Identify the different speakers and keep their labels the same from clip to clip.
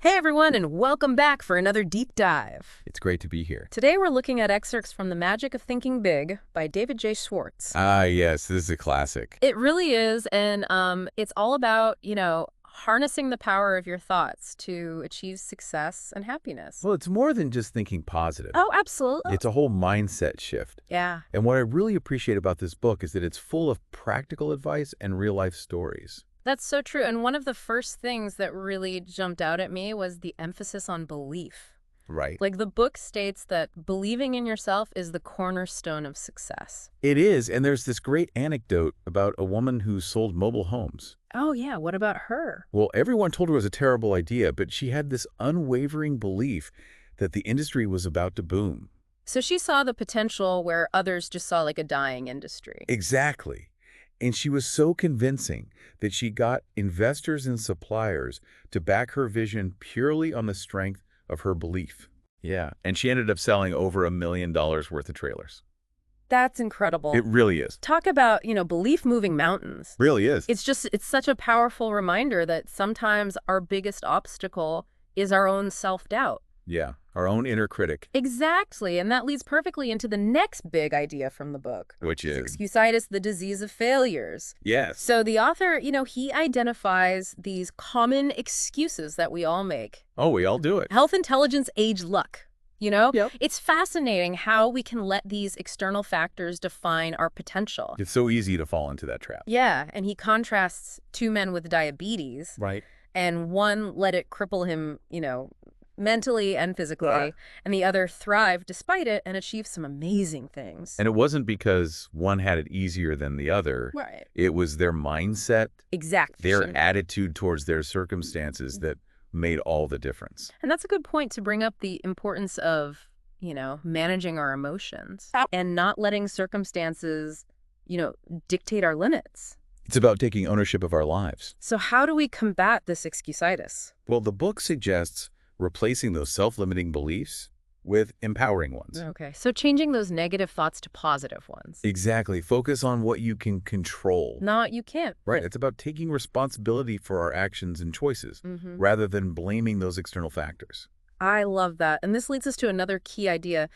Speaker 1: Hey everyone, and welcome back for another deep dive.
Speaker 2: It's great to be here.
Speaker 1: Today we're looking at excerpts from The Magic of Thinking Big by David J. Schwartz.
Speaker 2: Ah, yes, this is a classic.
Speaker 1: It really is, and it's all about, harnessing the power of your thoughts to achieve success and happiness.
Speaker 2: Well, it's more than just thinking positive.
Speaker 1: Oh, absolutely.
Speaker 2: It's a whole mindset shift.
Speaker 1: Yeah.
Speaker 2: And what I really appreciate about this book is that it's full of practical advice and real-life stories.
Speaker 1: That's so true. And one of the first things that really jumped out at me was the emphasis on belief.
Speaker 2: Right.
Speaker 1: Like the book states that believing in yourself is the cornerstone of success.
Speaker 2: It is, and there's this great anecdote about a woman who sold mobile homes.
Speaker 1: Oh, yeah. What about her?
Speaker 2: Well, everyone told her it was a terrible idea, but she had this unwavering belief that the industry was about to boom.
Speaker 1: So she saw the potential where others just saw like a dying industry.
Speaker 2: Exactly. And she was so convincing that she got investors and suppliers to back her vision purely on the strength of her belief. Yeah, and she ended up selling over $1 million worth of trailers.
Speaker 1: That's incredible.
Speaker 2: It really is.
Speaker 1: Talk about, belief moving mountains.
Speaker 2: Really is.
Speaker 1: It's such a powerful reminder that sometimes our biggest obstacle is our own self-doubt.
Speaker 2: Yeah, our own inner critic.
Speaker 1: Exactly, and that leads perfectly into the next big idea from the book.
Speaker 2: Which is?
Speaker 1: Excusitis, the disease of failures.
Speaker 2: Yes.
Speaker 1: So the author, he identifies these common excuses that we all make.
Speaker 2: Oh, we all do it.
Speaker 1: Health, intelligence, age, luck.
Speaker 2: Yep.
Speaker 1: It's fascinating how we can let these external factors define our potential.
Speaker 2: It's so easy to fall into that trap.
Speaker 1: Yeah, and he contrasts two men with diabetes.
Speaker 2: Right.
Speaker 1: And one let it cripple him, mentally and physically, and the other thrived despite it and achieved some amazing things.
Speaker 2: And it wasn't because one had it easier than the other.
Speaker 1: Right.
Speaker 2: It was their mindset,
Speaker 1: Exactly.
Speaker 2: their attitude towards their circumstances that made all the difference.
Speaker 1: And that's a good point to bring up the importance of, managing our emotions and not letting circumstances, dictate our limits.
Speaker 2: It's about taking ownership of our lives.
Speaker 1: So how do we combat this excusitis?
Speaker 2: Well, the book suggests replacing those self-limiting beliefs with empowering ones.
Speaker 1: Okay, so changing those negative thoughts to positive ones.
Speaker 2: Exactly. Focus on what you can control.
Speaker 1: Not you can't.
Speaker 2: Right. It's about taking responsibility for our actions and choices rather than blaming those external factors.
Speaker 1: I love that. And this leads us to another key idea,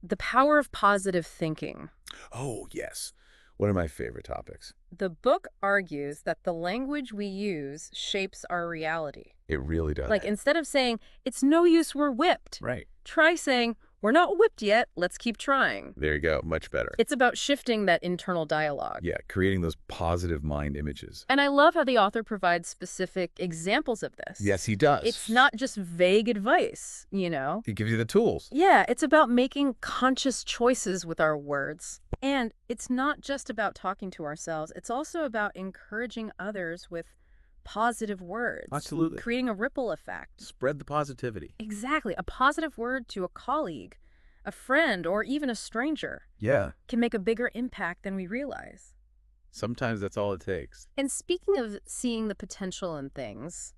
Speaker 1: the power of positive thinking.
Speaker 2: Oh, yes. One of my favorite topics.
Speaker 1: The book argues that the language we use shapes our reality.
Speaker 2: It really does.
Speaker 1: Like instead of saying, it's no use, we're whipped.
Speaker 2: Right.
Speaker 1: Try saying, we're not whipped yet, let's keep trying.
Speaker 2: There you go. Much better.
Speaker 1: It's about shifting that internal dialogue.
Speaker 2: Yeah, creating those positive mind images.
Speaker 1: And I love how the author provides specific examples of this.
Speaker 2: Yes, he does.
Speaker 1: It's not just vague advice,
Speaker 2: He gives you the tools.
Speaker 1: Yeah, it's about making conscious choices with our words. And it's not just about talking to ourselves. It's also about encouraging others with positive words.
Speaker 2: Absolutely.
Speaker 1: Creating a ripple effect.
Speaker 2: Spread the positivity.
Speaker 1: Exactly. A positive word to a colleague, a friend, or even a stranger
Speaker 2: Yeah.
Speaker 1: can make a bigger impact than we realize.
Speaker 2: Sometimes that's all it takes.
Speaker 1: And speaking of seeing the potential in things,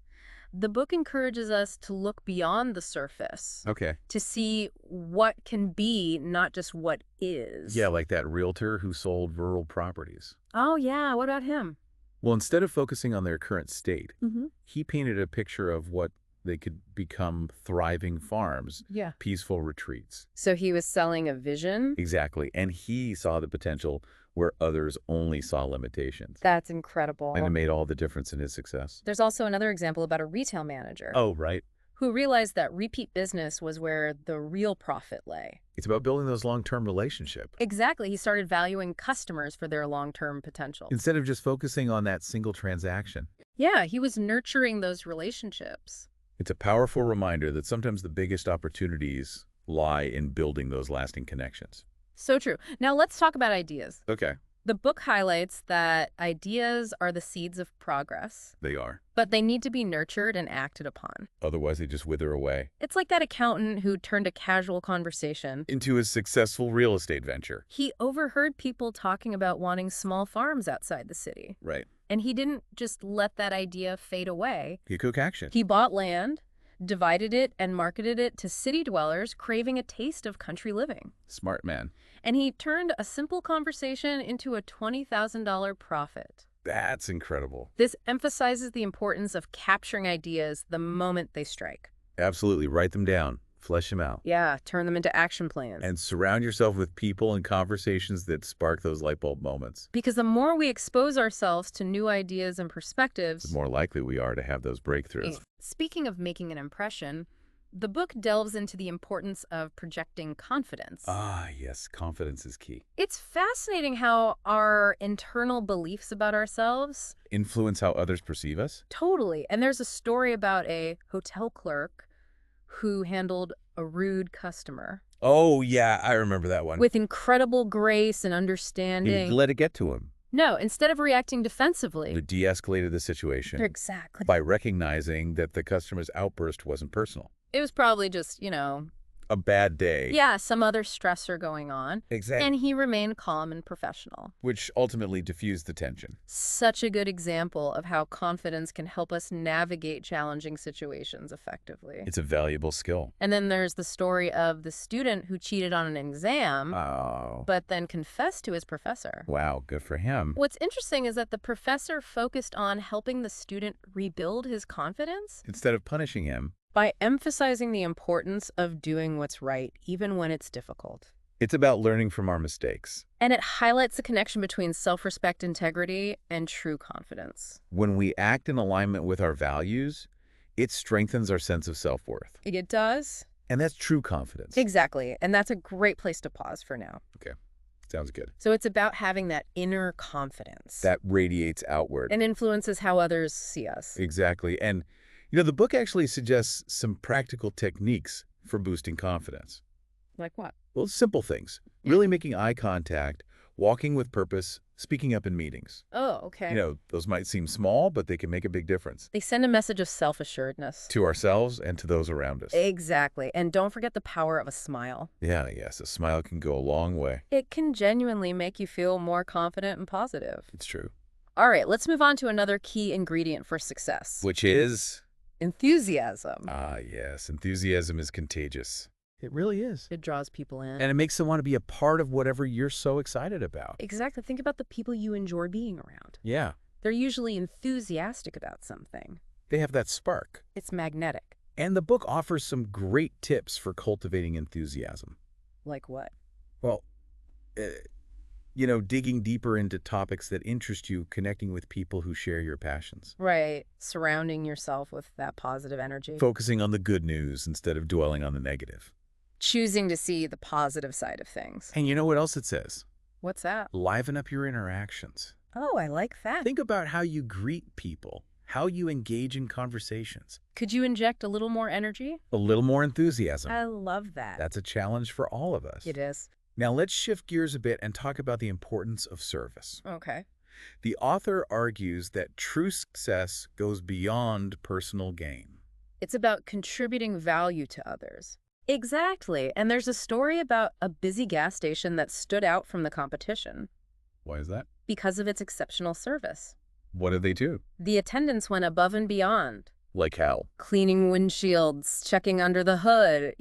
Speaker 1: the book encourages us to look beyond the surface.
Speaker 2: Okay.
Speaker 1: To see what can be, not just what is.
Speaker 2: Yeah, like that realtor who sold rural properties.
Speaker 1: Oh, yeah. What about him?
Speaker 2: Well, instead of focusing on their current state,
Speaker 1: Mm-hmm.
Speaker 2: he painted a picture of what they could become thriving farms,
Speaker 1: Yeah.
Speaker 2: peaceful retreats.
Speaker 1: So he was selling a vision?
Speaker 2: Exactly. And he saw the potential where others only saw limitations.
Speaker 1: That's incredible.
Speaker 2: And it made all the difference in his success.
Speaker 1: There's also another example about a retail manager
Speaker 2: Oh, right.
Speaker 1: who realized that repeat business was where the real profit lay.
Speaker 2: It's about building those long-term relationships.
Speaker 1: Exactly. He started valuing customers for their long-term potential.
Speaker 2: Instead of just focusing on that single transaction.
Speaker 1: Yeah, he was nurturing those relationships.
Speaker 2: It's a powerful reminder that sometimes the biggest opportunities lie in building those lasting connections.
Speaker 1: So true. Now let's talk about ideas.
Speaker 2: Okay.
Speaker 1: The book highlights that ideas are the seeds of progress,
Speaker 2: They are.
Speaker 1: but they need to be nurtured and acted upon.
Speaker 2: Otherwise, they just wither away.
Speaker 1: It's like that accountant who turned a casual conversation.
Speaker 2: Into a successful real estate venture.
Speaker 1: He overheard people talking about wanting small farms outside the city.
Speaker 2: Right.
Speaker 1: And he didn't just let that idea fade away.
Speaker 2: He took action.
Speaker 1: He bought land, divided it, and marketed it to city dwellers craving a taste of country living.
Speaker 2: Smart man.
Speaker 1: And he turned a simple conversation into a $20,000 profit.
Speaker 2: That's incredible.
Speaker 1: This emphasizes the importance of capturing ideas the moment they strike.
Speaker 2: Absolutely. Write them down. Flesh them out.
Speaker 1: Yeah, turn them into action plans.
Speaker 2: And surround yourself with people and conversations that spark those light bulb moments.
Speaker 1: Because the more we expose ourselves to new ideas and
Speaker 2: The
Speaker 1: perspectives,
Speaker 2: more likely we are to have those breakthroughs.
Speaker 1: speaking of making an impression, the book delves into the importance of projecting confidence.
Speaker 2: Ah, yes. Confidence is key.
Speaker 1: It's fascinating how our internal beliefs about ourselves,
Speaker 2: Influence how others perceive us?
Speaker 1: totally. And there's a story about a hotel clerk who handled a rude customer
Speaker 2: Oh, yeah. I remember that one.
Speaker 1: with incredible grace and
Speaker 2: He
Speaker 1: understanding.
Speaker 2: let it get to him.
Speaker 1: No, instead of reacting
Speaker 2: He
Speaker 1: defensively.
Speaker 2: de-escalated the situation
Speaker 1: Exactly.
Speaker 2: by recognizing that the customer's outburst wasn't personal.
Speaker 1: It was probably just,
Speaker 2: A bad day.
Speaker 1: yeah, some other stressor going on.
Speaker 2: Exactly.
Speaker 1: And he remained calm and professional.
Speaker 2: Which ultimately diffused the tension.
Speaker 1: Such a good example of how confidence can help us navigate challenging situations effectively.
Speaker 2: It's a valuable skill.
Speaker 1: And then there's the story of the student who cheated on an exam,
Speaker 2: Oh.
Speaker 1: but then confessed to his professor.
Speaker 2: Wow, good for him.
Speaker 1: What's interesting is that the professor focused on helping the student rebuild his confidence
Speaker 2: Instead of punishing him,
Speaker 1: by emphasizing the importance of doing what's right, even when it's difficult.
Speaker 2: it's about learning from our mistakes.
Speaker 1: And it highlights the connection between self-respect, integrity, and true confidence.
Speaker 2: When we act in alignment with our values, it strengthens our sense of self-worth.
Speaker 1: It does?
Speaker 2: And that's true confidence.
Speaker 1: Exactly. And that's a great place to pause for now.
Speaker 2: Okay, sounds good.
Speaker 1: So it's about having that inner confidence
Speaker 2: That radiates outward.
Speaker 1: and influences how others see us.
Speaker 2: Exactly. And, the book actually suggests some practical techniques for boosting confidence.
Speaker 1: Like what?
Speaker 2: Well, simple things. Really making eye contact, walking with purpose, speaking up in meetings.
Speaker 1: Oh, okay.
Speaker 2: Those might seem small, but they can make a big difference
Speaker 1: They send a message of self-assuredness.
Speaker 2: to ourselves and to those around us.
Speaker 1: Exactly. And don't forget the power of a smile.
Speaker 2: Yeah, yes, a smile can go a long way.
Speaker 1: It can genuinely make you feel more confident and positive.
Speaker 2: It's true.
Speaker 1: All right, let's move on to another key ingredient for success.
Speaker 2: Which is?
Speaker 1: Enthusiasm.
Speaker 2: Ah, yes, enthusiasm is contagious. It really is.
Speaker 1: It draws people in.
Speaker 2: And it makes them want to be a part of whatever you're so excited about.
Speaker 1: Exactly. Think about the people you enjoy being around.
Speaker 2: Yeah,
Speaker 1: They're usually enthusiastic about something.
Speaker 2: they have that spark.
Speaker 1: It's magnetic.
Speaker 2: And the book offers some great tips for cultivating enthusiasm.
Speaker 1: Like what?
Speaker 2: Well, digging deeper into topics that interest you, connecting with people who share your passions.
Speaker 1: Right. Surrounding yourself with that positive energy.
Speaker 2: Focusing on the good news instead of dwelling on the negative.
Speaker 1: Choosing to see the positive side of things.
Speaker 2: And you know what else it says?
Speaker 1: What's that?
Speaker 2: Liven up your interactions.
Speaker 1: Oh, I like that.
Speaker 2: Think about how you greet people, how you engage in conversations.
Speaker 1: Could you inject a little more energy?
Speaker 2: A little more enthusiasm.
Speaker 1: I love that.
Speaker 2: That's a challenge for all of us.
Speaker 1: It is.
Speaker 2: Now let's shift gears a bit and talk about the importance of service.
Speaker 1: Okay.
Speaker 2: The author argues that true success goes beyond personal gain.
Speaker 1: It's about contributing value to others. Exactly. And there's a story about a busy gas station that stood out from the competition
Speaker 2: Why is that?
Speaker 1: because of its exceptional service.
Speaker 2: What did they do?
Speaker 1: The attendants went above and beyond,
Speaker 2: Like how?
Speaker 1: cleaning windshields, checking under the hood,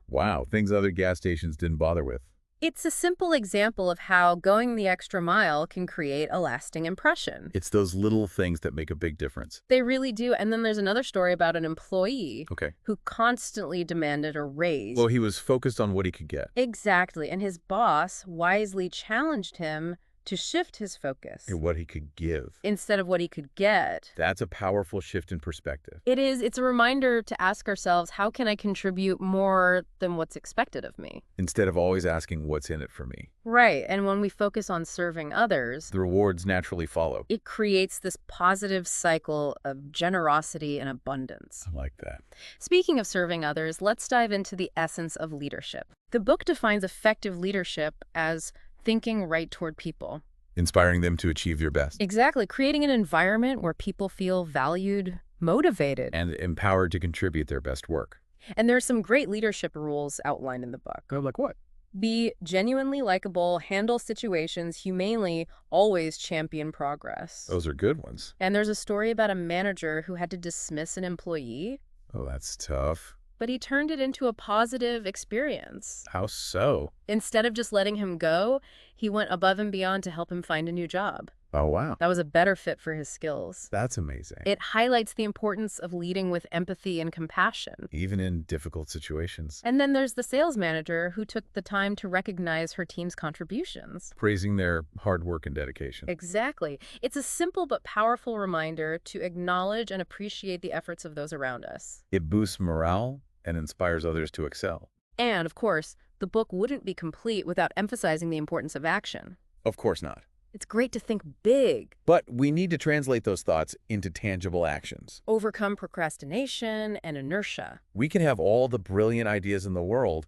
Speaker 2: Wow, things other gas stations didn't bother with.
Speaker 1: It's a simple example of how going the extra mile can create a lasting impression.
Speaker 2: It's those little things that make a big difference.
Speaker 1: They really do. And then there's another story about an employee
Speaker 2: Okay.
Speaker 1: who constantly demanded a raise.
Speaker 2: Well, he was focused on what he could get.
Speaker 1: Exactly. And his boss wisely challenged him to shift his focus
Speaker 2: And what he could give.
Speaker 1: instead of what he could get.
Speaker 2: That's a powerful shift in perspective.
Speaker 1: It is. It's a reminder to ask ourselves, how can I contribute more than what's expected of me?
Speaker 2: Instead of always asking what's in it for me.
Speaker 1: Right. And when we focus on serving others,
Speaker 2: The rewards naturally follow.
Speaker 1: it creates this positive cycle of generosity and abundance.
Speaker 2: I like that.
Speaker 1: Speaking of serving others, let's dive into the essence of leadership. The book defines effective leadership as thinking right toward people.
Speaker 2: Inspiring them to achieve their best.
Speaker 1: Exactly. Creating an environment where people feel valued, motivated.
Speaker 2: And empowered to contribute their best work.
Speaker 1: And there are some great leadership rules outlined in the book.
Speaker 2: Like what?
Speaker 1: Be genuinely likable, handle situations humanely, always champion progress.
Speaker 2: Those are good ones.
Speaker 1: And there's a story about a manager who had to dismiss an employee,
Speaker 2: Oh, that's tough.
Speaker 1: but he turned it into a positive experience.
Speaker 2: How so?
Speaker 1: Instead of just letting him go, he went above and beyond to help him find a new job.
Speaker 2: Oh, wow.
Speaker 1: That was a better fit for his skills.
Speaker 2: That's amazing.
Speaker 1: It highlights the importance of leading with empathy and compassion.
Speaker 2: Even in difficult situations.
Speaker 1: And then there's the sales manager who took the time to recognize her team's contributions.
Speaker 2: Praising their hard work and dedication.
Speaker 1: Exactly. It's a simple but powerful reminder to acknowledge and appreciate the efforts of those around us.
Speaker 2: It boosts morale and inspires others to excel.
Speaker 1: And, of course, the book wouldn't be complete without emphasizing the importance of action.
Speaker 2: Of course not.
Speaker 1: It's great to think big,
Speaker 2: But we need to translate those thoughts into tangible actions.
Speaker 1: overcome procrastination and inertia.
Speaker 2: We can have all the brilliant ideas in the world,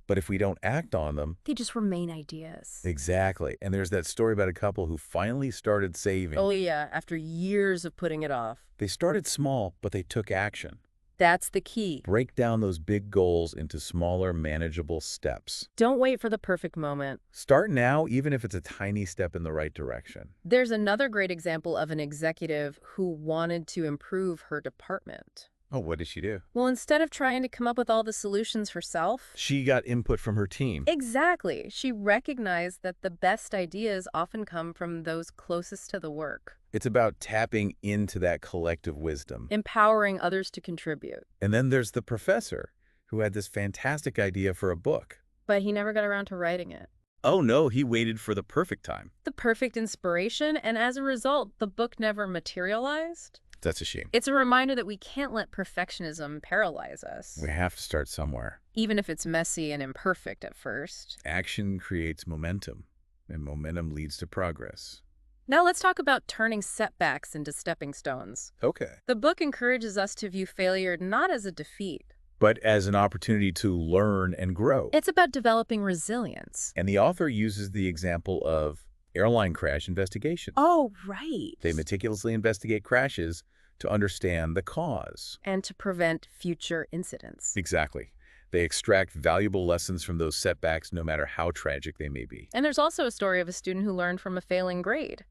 Speaker 2: but if we don't act on them,
Speaker 1: They just remain ideas.
Speaker 2: exactly. And there's that story about a couple who finally started saving.
Speaker 1: Oh, yeah, after years of putting it off.
Speaker 2: They started small, but they took action.
Speaker 1: That's the key.
Speaker 2: Break down those big goals into smaller, manageable steps.
Speaker 1: Don't wait for the perfect moment.
Speaker 2: Start now, even if it's a tiny step in the right direction.
Speaker 1: There's another great example of an executive who wanted to improve her department.
Speaker 2: Oh, what did she do?
Speaker 1: Well, instead of trying to come up with all the solutions herself,
Speaker 2: She got input from her team.
Speaker 1: exactly, she recognized that the best ideas often come from those closest to the work,
Speaker 2: It's about tapping into that collective wisdom.
Speaker 1: empowering others to contribute.
Speaker 2: And then there's the professor who had this fantastic idea for a book.
Speaker 1: But he never got around to writing it.
Speaker 2: Oh no, he waited for the perfect time.
Speaker 1: The perfect inspiration, and as a result, the book never materialized.
Speaker 2: That's a shame.
Speaker 1: It's a reminder that we can't let perfectionism paralyze us,
Speaker 2: We have to start somewhere.
Speaker 1: even if it's messy and imperfect at first.
Speaker 2: Action creates momentum, and momentum leads to progress.
Speaker 1: Now let's talk about turning setbacks into stepping stones.
Speaker 2: Okay.
Speaker 1: The book encourages us to view failure not as a defeat.
Speaker 2: But as an opportunity to learn and grow.
Speaker 1: It's about developing resilience.
Speaker 2: And the author uses the example of airline crash investigation.
Speaker 1: Oh, right.
Speaker 2: They meticulously investigate crashes to understand the cause.
Speaker 1: And to prevent future incidents.
Speaker 2: Exactly. They extract valuable lessons from those setbacks, no matter how tragic they may be.
Speaker 1: And there's also a story of a student who learned from a failing grade.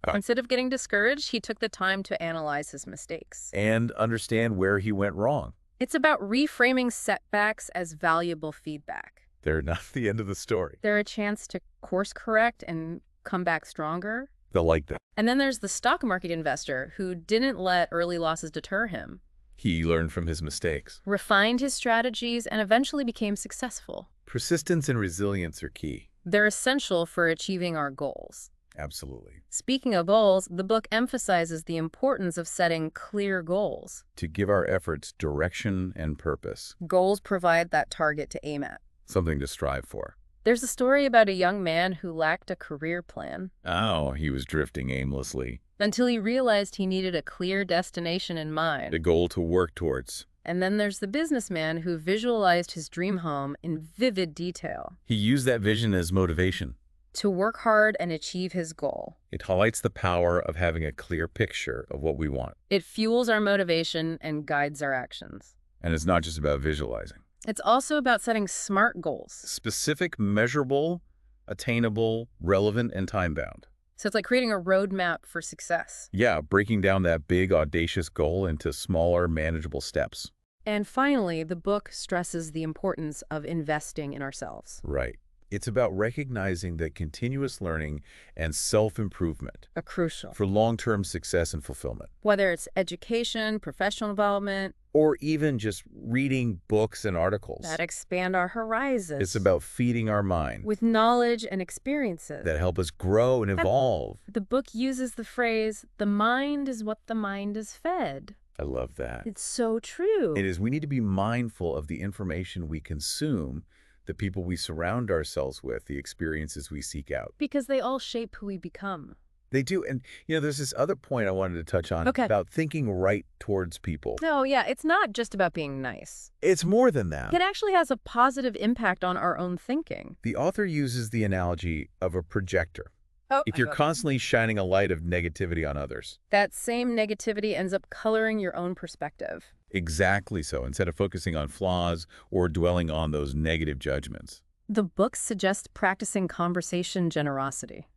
Speaker 2: Oh.
Speaker 1: Instead of getting discouraged, he took the time to analyze his mistakes.
Speaker 2: And understand where he went wrong.
Speaker 1: It's about reframing setbacks as valuable feedback.
Speaker 2: They're not the end of the story.
Speaker 1: They're a chance to course correct and come back stronger.
Speaker 2: They'll like that.
Speaker 1: And then there's the stock market investor who didn't let early losses deter him,
Speaker 2: He learned from his mistakes.
Speaker 1: refined his strategies, and eventually became successful.
Speaker 2: Persistence and resilience are key.
Speaker 1: They're essential for achieving our goals.
Speaker 2: Absolutely.
Speaker 1: Speaking of goals, the book emphasizes the importance of setting clear goals.
Speaker 2: To give our efforts direction and purpose.
Speaker 1: Goals provide that target to aim at.
Speaker 2: Something to strive for.
Speaker 1: There's a story about a young man who lacked a career plan
Speaker 2: Oh, he was drifting aimlessly.
Speaker 1: until he realized he needed a clear destination in mind.
Speaker 2: A goal to work towards.
Speaker 1: And then there's the businessman who visualized his dream home in vivid detail
Speaker 2: He used that vision as motivation.
Speaker 1: to work hard and achieve his goal.
Speaker 2: It highlights the power of having a clear picture of what we want.
Speaker 1: It fuels our motivation and guides our actions.
Speaker 2: And it's not just about visualizing.
Speaker 1: It's also about setting smart goals.
Speaker 2: Specific, measurable, attainable, relevant, and time-bound.
Speaker 1: So it's like creating a roadmap for success.
Speaker 2: Yeah, breaking down that big, audacious goal into smaller, manageable steps.
Speaker 1: And finally, the book stresses the importance of investing in ourselves.
Speaker 2: Right. It's about recognizing that continuous learning and self-improvement
Speaker 1: A crucial.
Speaker 2: for long-term success and fulfillment.
Speaker 1: Whether it's education, professional development,
Speaker 2: Or even just reading books and articles.
Speaker 1: that expand our horizons.
Speaker 2: It's about feeding our mind
Speaker 1: with knowledge and experiences.
Speaker 2: that help us grow and evolve.
Speaker 1: The book uses the phrase, the mind is what the mind is fed.
Speaker 2: I love that.
Speaker 1: It's so true.
Speaker 2: It is. We need to be mindful of the information we consume, the people we surround ourselves with, the experiences we seek out.
Speaker 1: Because they all shape who we become.
Speaker 2: They do. And, there's this other point I wanted to touch on
Speaker 1: Okay.
Speaker 2: about thinking right towards people.
Speaker 1: No, yeah, it's not just about being nice.
Speaker 2: It's more than that.
Speaker 1: It actually has a positive impact on our own thinking.
Speaker 2: The author uses the analogy of a projector.
Speaker 1: Oh,
Speaker 2: If you're constantly shining a light of negativity on others.
Speaker 1: that same negativity ends up coloring your own perspective.
Speaker 2: Exactly so, instead of focusing on flaws or dwelling on those negative judgments.
Speaker 1: The book suggests practicing conversation generosity.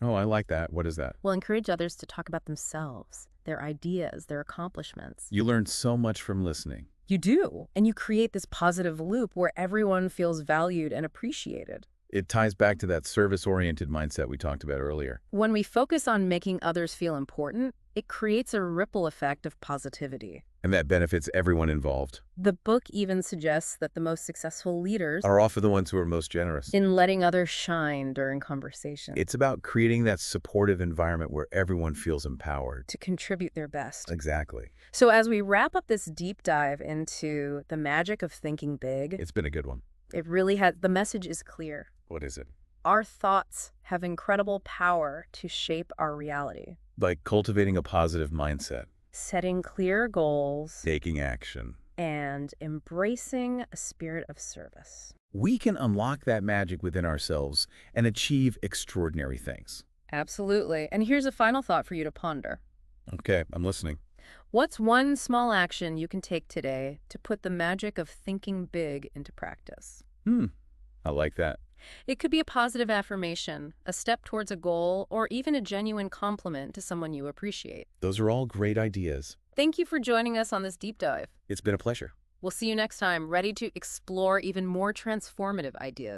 Speaker 2: Oh, I like that. What is that?
Speaker 1: Will encourage others to talk about themselves, their ideas, their accomplishments.
Speaker 2: You learn so much from listening.
Speaker 1: You do, and you create this positive loop where everyone feels valued and appreciated.
Speaker 2: It ties back to that service-oriented mindset we talked about earlier.
Speaker 1: When we focus on making others feel important, it creates a ripple effect of positivity.
Speaker 2: And that benefits everyone involved.
Speaker 1: The book even suggests that the most successful leaders
Speaker 2: Are often the ones who are most generous.
Speaker 1: in letting others shine during conversation
Speaker 2: It's about creating that supportive environment where everyone feels empowered.
Speaker 1: to contribute their best.
Speaker 2: Exactly.
Speaker 1: So as we wrap up this deep dive into the magic of thinking big,
Speaker 2: It's been a good one.
Speaker 1: it really has, the message is clear.
Speaker 2: What is it?
Speaker 1: Our thoughts have incredible power to shape our reality.
Speaker 2: Like cultivating a positive mindset,
Speaker 1: Setting clear goals
Speaker 2: taking action.
Speaker 1: and embracing a spirit of service.
Speaker 2: We can unlock that magic within ourselves and achieve extraordinary things.
Speaker 1: Absolutely. And here's a final thought for you to ponder.
Speaker 2: Okay, I'm listening.
Speaker 1: What's one small action you can take today to put the magic of thinking big into practice?
Speaker 2: I like that.
Speaker 1: It could be a positive affirmation, a step towards a goal, or even a genuine compliment to someone you appreciate.
Speaker 2: Those are all great ideas.
Speaker 1: Thank you for joining us on this deep dive.
Speaker 2: It's been a pleasure.
Speaker 1: We'll see you next time, ready to explore even more transformative ideas.